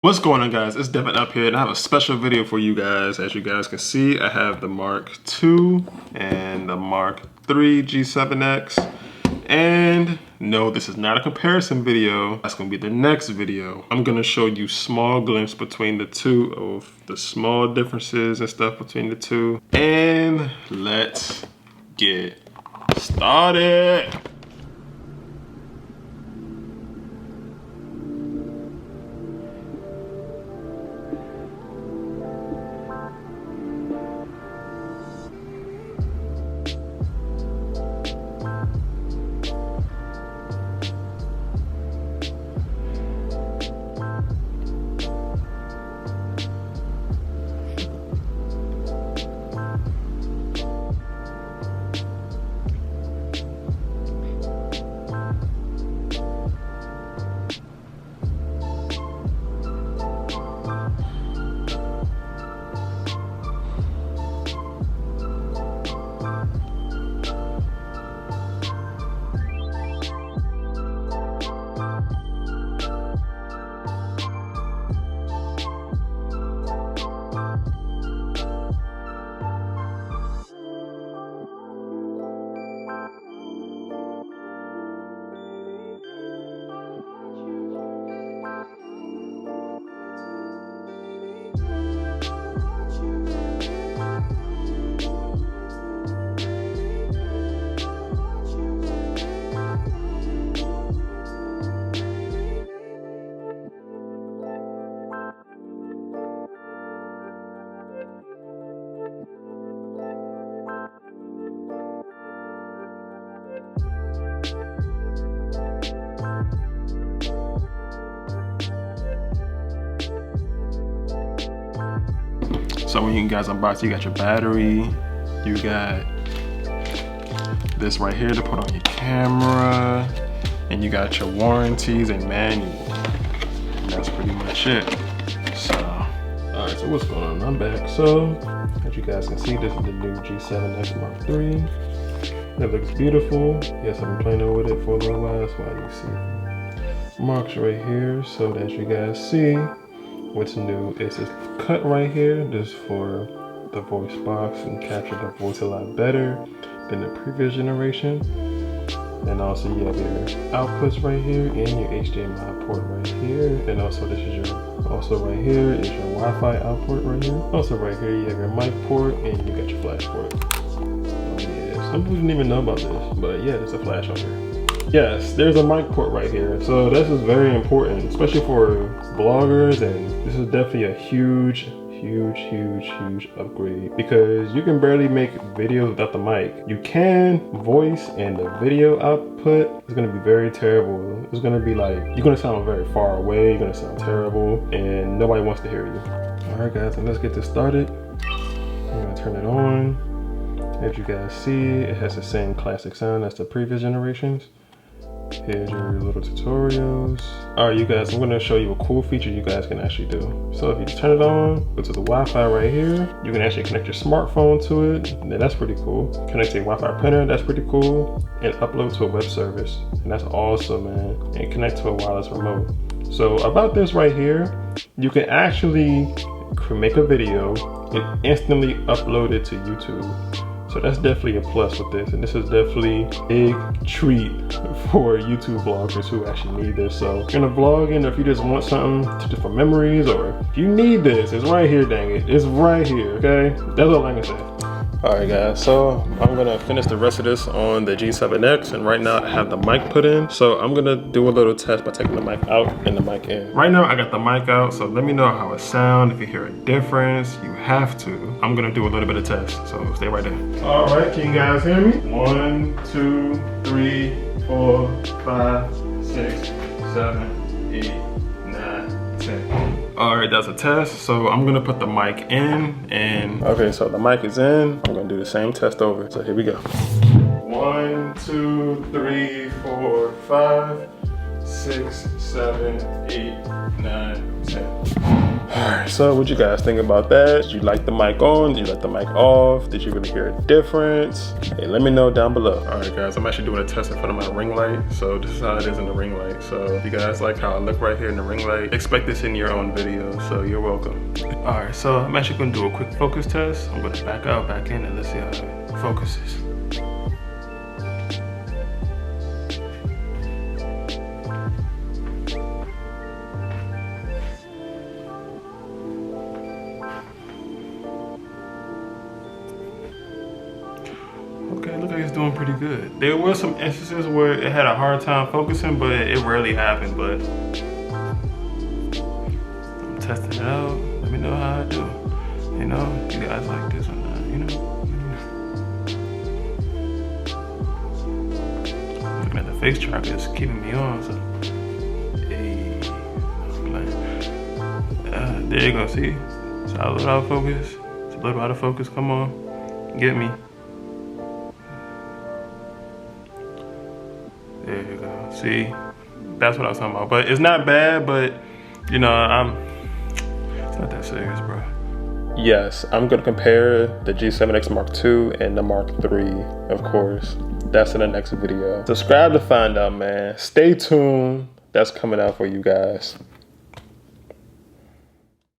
What's going on, guys? It's Devin up here and I have a special video for you guys. As you guys can see, I have the Mark II and the Mark III G7X. And no, this is not a comparison video. That's gonna be the next video. I'm gonna show you small glimpse between the two of the small differences and stuff between the two. And let's get started. So when you guys unbox, you got your battery, you got this right here to put on your camera, and you got your warranties and manual. And that's pretty much it. So, all right, so what's going on? I'm back. So, as you guys can see, this is the new G7X Mark III. It looks beautiful. Yes, I've been playing with it for a little while. That's why you see marks right here. So that you guys see, what's new is this cut right here. This is for the voice box and capture the voice a lot better than the previous generation. And also you have your outputs right here and your HDMI port right here. And also this is your, also right here is your Wi-Fi output right here. Also right here you have your mic port and you got your flash port. Oh yeah, some people didn't even know about this, but yeah, there's a flash on here. Yes, there's a mic port right here. So this is very important, especially for bloggers, and this is definitely a huge upgrade because you can barely make videos without the mic. You can voice, and the video output is gonna be very terrible. It's gonna be like, you're gonna sound very far away, you're gonna sound terrible, and nobody wants to hear you. All right guys, so let's get this started. I'm gonna turn it on. As you guys see, it has the same classic sound as the previous generations. Here's your little tutorials. All right, you guys, I'm gonna show you a cool feature you guys can actually do. So if you turn it on, go to the Wi-Fi right here, you can actually connect your smartphone to it, and that's pretty cool. Connect to your Wi-Fi printer, that's pretty cool, and upload to a web service, and that's awesome, man. And connect to a wireless remote. So about this right here, you can actually make a video and instantly upload it to YouTube. So that's definitely a plus with this, and this is definitely a big treat for YouTube bloggers who actually need this. So if you're gonna vlog, and if you just want something to do for memories, or if you need this, it's right here, dang it. It's right here, okay? That's all I'm gonna say. All right guys, so I'm gonna finish the rest of this on the G7X, and right now I have the mic put in. So I'm gonna do a little test by taking the mic out and the mic in. Right now I got the mic out, so let me know how it sounds. If you hear a difference, you have to. I'm gonna do a little bit of test, so stay right there. All right, can you guys hear me? 1, 2, 3, 4, 5, 6, 7, 8, 9, 10. All right, that's a test. So I'm gonna put the mic in, and okay, so the mic is in. I'm gonna do the same test over. So here we go. 1, 2, 3, 4, 5, 6, 7, 8, 9, 10. All right, so So what you guys think about that? Did you like the mic on? Did you like the mic off? Did you really hear a difference? Hey, let me know down below. All right guys, I'm actually doing a test in front of my ring light. So this is how it is in the ring light. So if you guys like how I look right here in the ring light, expect this in your own video, so you're welcome. All right, so I'm actually gonna do a quick focus test. I'm gonna back out, back in, and let's see how it focuses. Okay, look like it's doing pretty good. There were some instances where it had a hard time focusing, but it rarely happened, but I'm testing it out. Let me know how I do. You know, you guys like this or not, you know? Man, the face tracker is keeping me on, so. Hey, I'm playing. There you go, see? It's a little out of focus. It's a little out of focus, come on. Get me. There you go. See, that's what I was talking about. But it's not bad, but you know, it's not that serious, bro. Yes, I'm gonna compare the G7X Mark II and the Mark III, of course. That's in the next video. Subscribe to find out, man. Stay tuned. That's coming out for you guys.